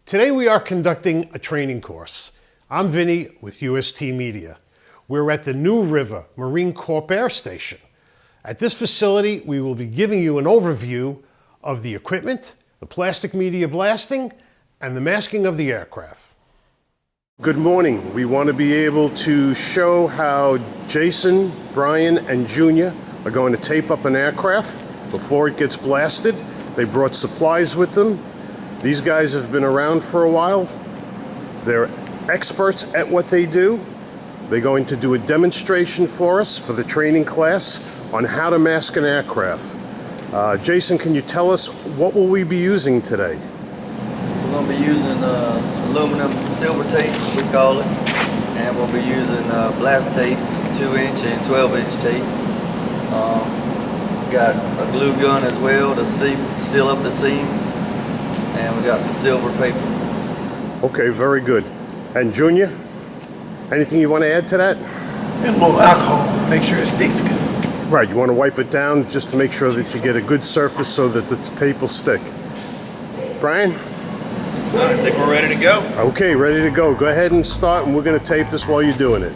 Today we are conducting a training course. I'm Vinny with UST Media. We're at the New River Marine Corps Air Station. At this facility, we will be giving you an overview of the equipment, the plastic media blasting, and the masking of the aircraft. Good morning. We want to be able to show how Jason, Brian, and Junior are going to tape up an aircraft before it gets blasted. They brought supplies with them. These guys have been around for a while. They're experts at what they do. They're going to do a demonstration for us for the training class on how to mask an aircraft. Jason, can you tell us what will we be using today? We're going to be using aluminum silver tape, we call it, and we'll be using blast tape, 2-inch and 12-inch tape. Got a glue gun as well to seal up the seams, and we got some silver paper. Okay, very good. And Junior, anything you want to add to that? And a little alcohol, make sure it sticks good. Right, you want to wipe it down just to make sure that you get a good surface so that the tape will stick. Brian? I think we're ready to go. Okay, ready to go. Go ahead and start, and we're going to tape this while you're doing it.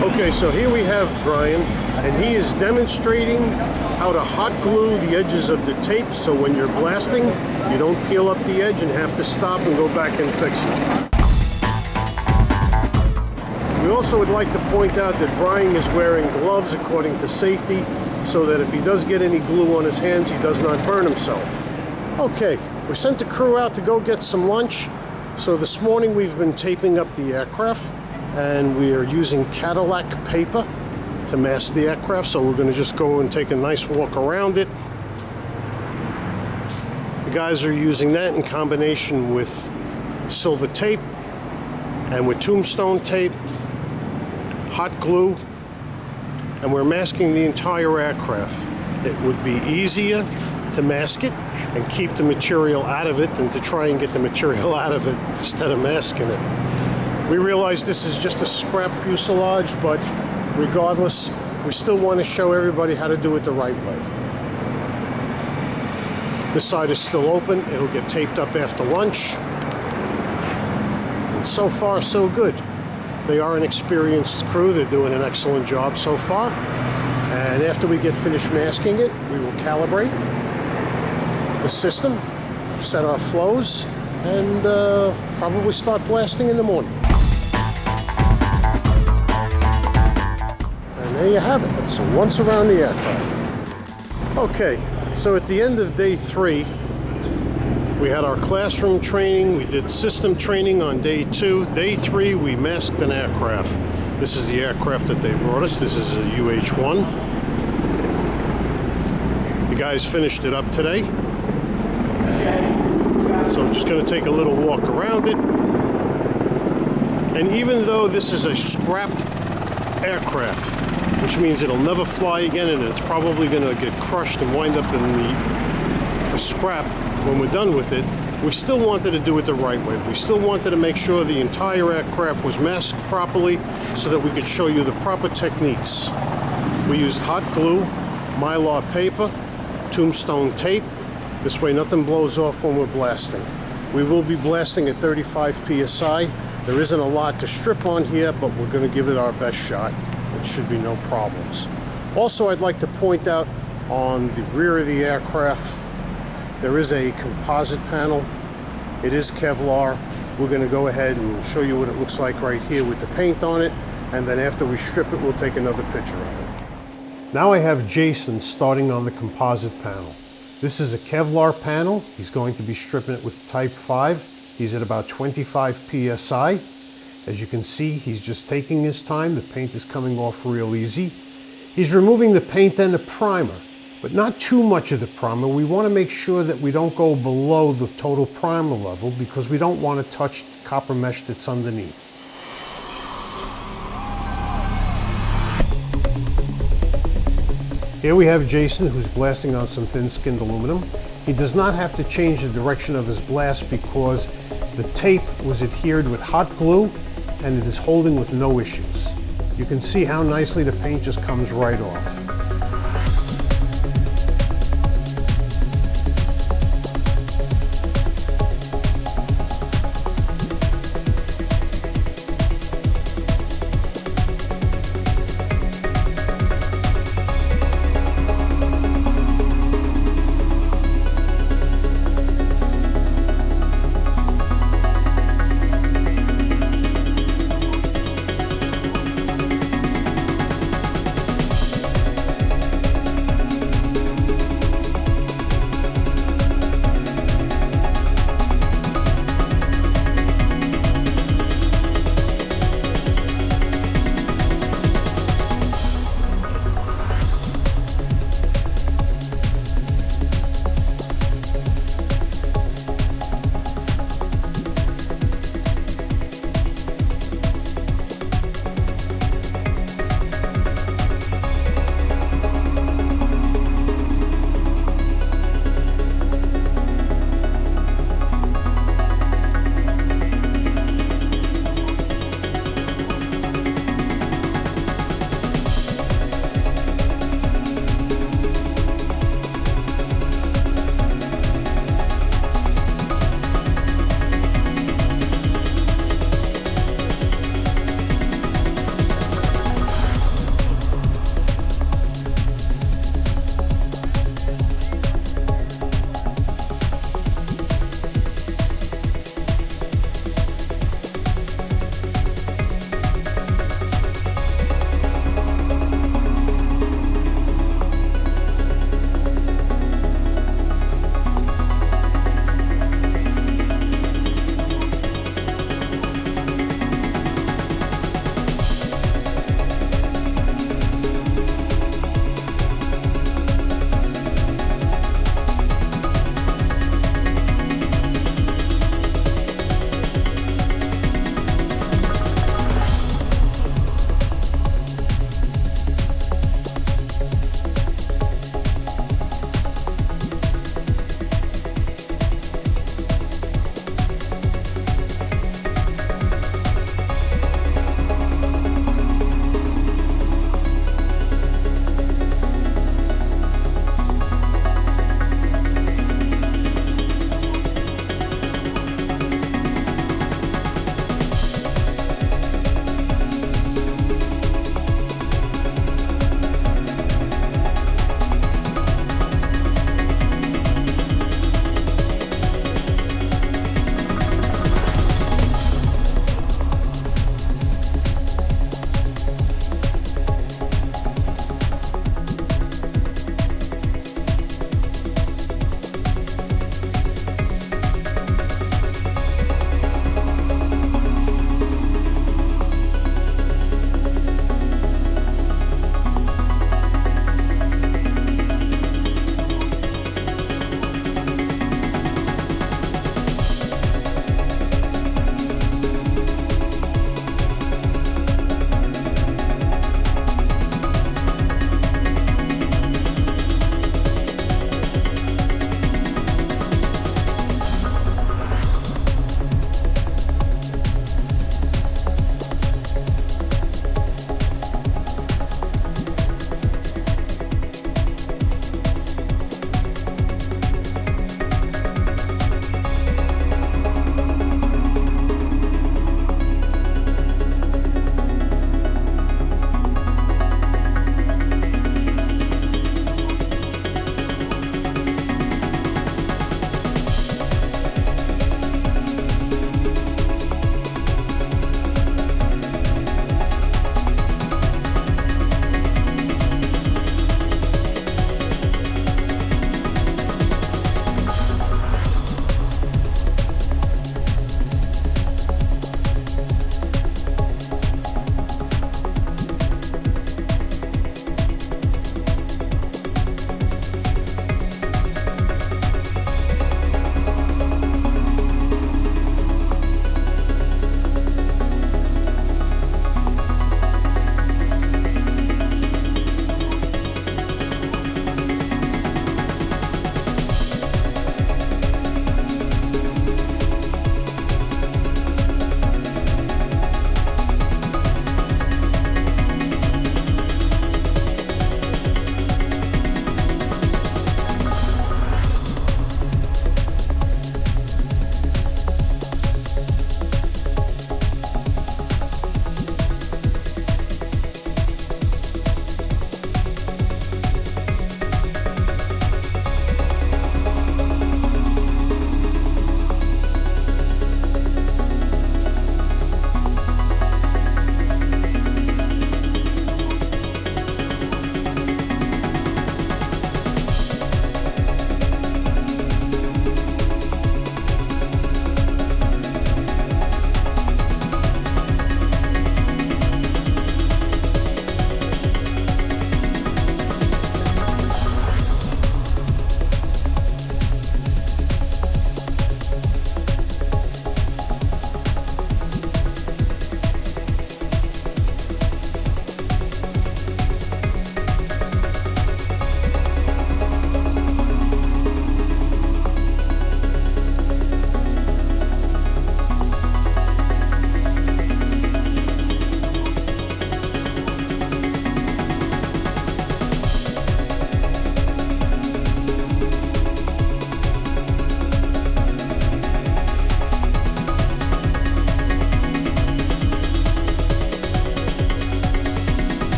Okay, so here we have Brian, and he is demonstrating how to hot glue the edges of the tape so when you're blasting, you don't peel up the edge and have to stop and go back and fix it. We also would like to point out that Brian is wearing gloves according to safety so that if he does get any glue on his hands, he does not burn himself. Okay, we sent the crew out to go get some lunch. So this morning we've been taping up the aircraft, and we are using Acrylic paper to mask the aircraft, so we're going to just go and take a nice walk around it. The guys are using that in combination with silver tape and with tombstone tape, hot glue, and we're masking the entire aircraft. It would be easier to mask it and keep the material out of it than to try and get the material out of it instead of masking it. We realize this is just a scrap fuselage, but regardless, we still want to show everybody how to do it the right way. This side is still open. It'll get taped up after lunch. And so far, so good. They are an experienced crew. They're doing an excellent job so far. And after we get finished masking it, we will calibrate the system, set our flows, and probably start blasting in the morning. There you have it. So once around the aircraft. Okay, so at the end of day 3, we had our classroom training. We did system training on day 2. Day 3, we masked an aircraft. This is the aircraft that they brought us. This is a UH-1. The guys finished it up today. So I'm just going to take a little walk around it. And even though this is a scrapped aircraft, which means it'll never fly again, and it's probably going to get crushed and wind up for scrap when we're done with it, we still wanted to do it the right way. We still wanted to make sure the entire aircraft was masked properly so that we could show you the proper techniques. We used hot glue, mylar paper, tombstone tape. This way nothing blows off when we're blasting. We will be blasting at 35 psi. There isn't a lot to strip on here, but we're going to give it our best shot. It should be no problems. Also, I'd like to point out on the rear of the aircraft, there is a composite panel. It is Kevlar. We're going to go ahead and show you what it looks like right here with the paint on it, and then after we strip it, we'll take another picture of it. Now I have Jason starting on the composite panel. This is a Kevlar panel. He's going to be stripping it with Type 5. He's at about 25 psi. As you can see, he's just taking his time. The paint is coming off real easy. He's removing the paint and the primer, but not too much of the primer. We want to make sure that we don't go below the total primer level because we don't want to touch the copper mesh that's underneath. Here we have Jason, who's blasting on some thin-skinned aluminum. He does not have to change the direction of his blast because the tape was adhered with hot glue and it is holding with no issues. You can see how nicely the paint just comes right off.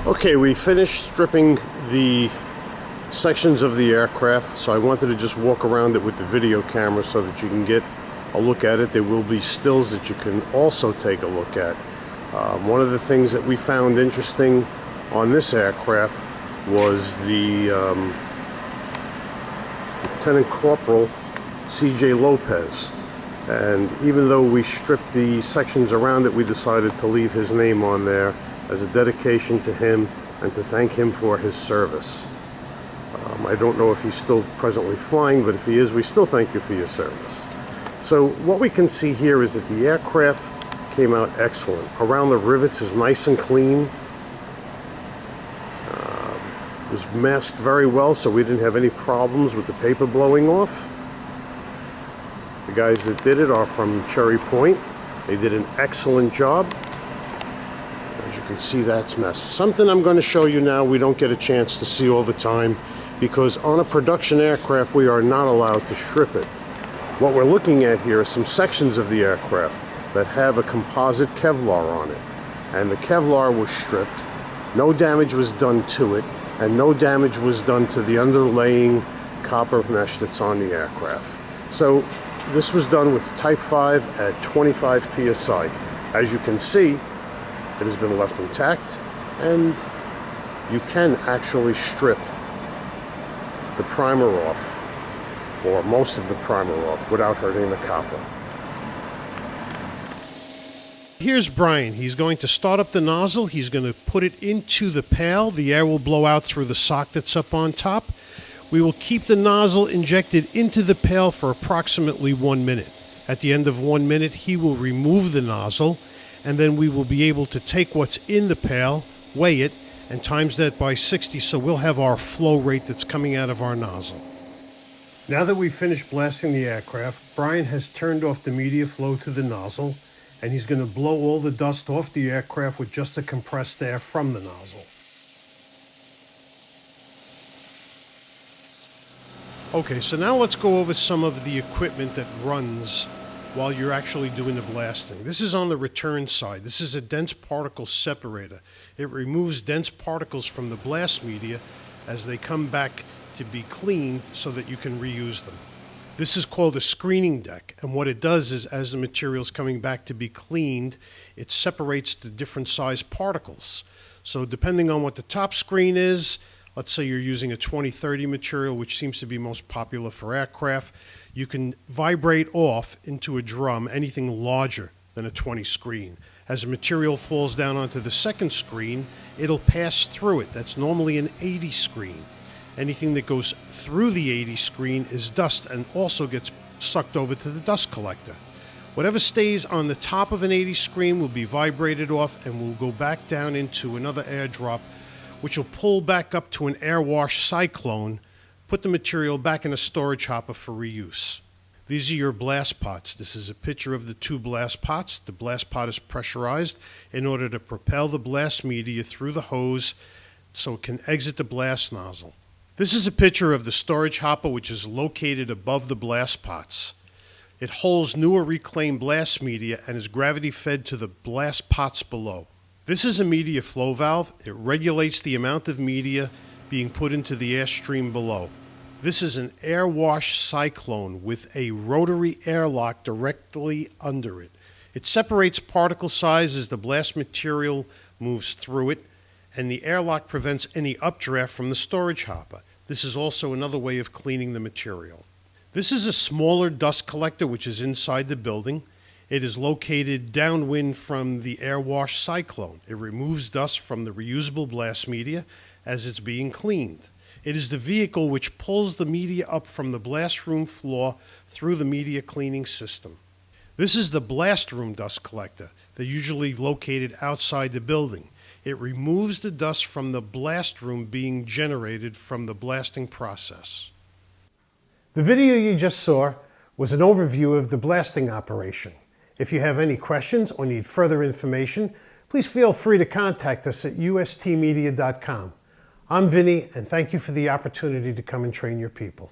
Okay, we finished stripping the sections of the aircraft, so I wanted to just walk around it with the video camera so that you can get a look at it. There will be stills that you can also take a look at. One of the things that we found interesting on this aircraft was the Lieutenant Corporal C.J. Lopez. And even though we stripped the sections around it, we decided to leave his name on there as a dedication to him and to thank him for his service. I don't know if he's still presently flying, but if he is, we still thank you for your service. So what we can see here is that the aircraft came out excellent. Around the rivets is nice and clean. It was masked very well, so we didn't have any problems with the paper blowing off. The guys that did it are from Cherry Point. They did an excellent job. As you can see, that's messed. Something I'm going to show you now we don't get a chance to see all the time, because on a production aircraft we are not allowed to strip it. What we're looking at here are some sections of the aircraft that have a composite Kevlar on it, and the Kevlar was stripped. No damage was done to it, and no damage was done to the underlaying copper mesh that's on the aircraft. So this was done with Type 5 at 25 psi. As you can see, it has been left intact, and you can actually strip the primer off, or most of the primer off, without hurting the copper. Here's Brian. He's going to start up the nozzle. He's going to put it into the pail. The air will blow out through the sock that's up on top. We will keep the nozzle injected into the pail for approximately 1 minute. At the end of 1 minute, he will remove the nozzle, and then we will be able to take what's in the pail, weigh it, and times that by 60, so we'll have our flow rate that's coming out of our nozzle. Now that we've finished blasting the aircraft, Brian has turned off the media flow to the nozzle, and he's going to blow all the dust off the aircraft with just the compressed air from the nozzle. Okay, so now let's go over some of the equipment that runs while you're actually doing the blasting. This is on the return side. This is a dense particle separator. It removes dense particles from the blast media as they come back to be cleaned so that you can reuse them. This is called a screening deck, and what it does is, as the material is coming back to be cleaned, it separates the different size particles. So depending on what the top screen is, let's say you're using a 2030 material, which seems to be most popular for aircraft, you can vibrate off into a drum anything larger than a 20 screen. As the material falls down onto the second screen, it'll pass through it. That's normally an 80 screen. Anything that goes through the 80 screen is dust and also gets sucked over to the dust collector. Whatever stays on the top of an 80 screen will be vibrated off and will go back down into another airdrop, which will pull back up to an air wash cyclone, put the material back in a storage hopper for reuse. These are your blast pots. This is a picture of the two blast pots. The blast pot is pressurized in order to propel the blast media through the hose so it can exit the blast nozzle. This is a picture of the storage hopper, which is located above the blast pots. It holds newer reclaimed blast media and is gravity fed to the blast pots below. This is a media flow valve. It regulates the amount of media being put into the airstream below. This is an air wash cyclone with a rotary airlock directly under it. It separates particle size as the blast material moves through it, and the airlock prevents any updraft from the storage hopper. This is also another way of cleaning the material. This is a smaller dust collector which is inside the building. It is located downwind from the air wash cyclone. It removes dust from the reusable blast media as it's being cleaned. It is the vehicle which pulls the media up from the blast room floor through the media cleaning system. This is the blast room dust collector. They're usually located outside the building. It removes the dust from the blast room being generated from the blasting process. The video you just saw was an overview of the blasting operation. If you have any questions or need further information, please feel free to contact us at ustmedia.com. I'm Vinny, and thank you for the opportunity to come and train your people.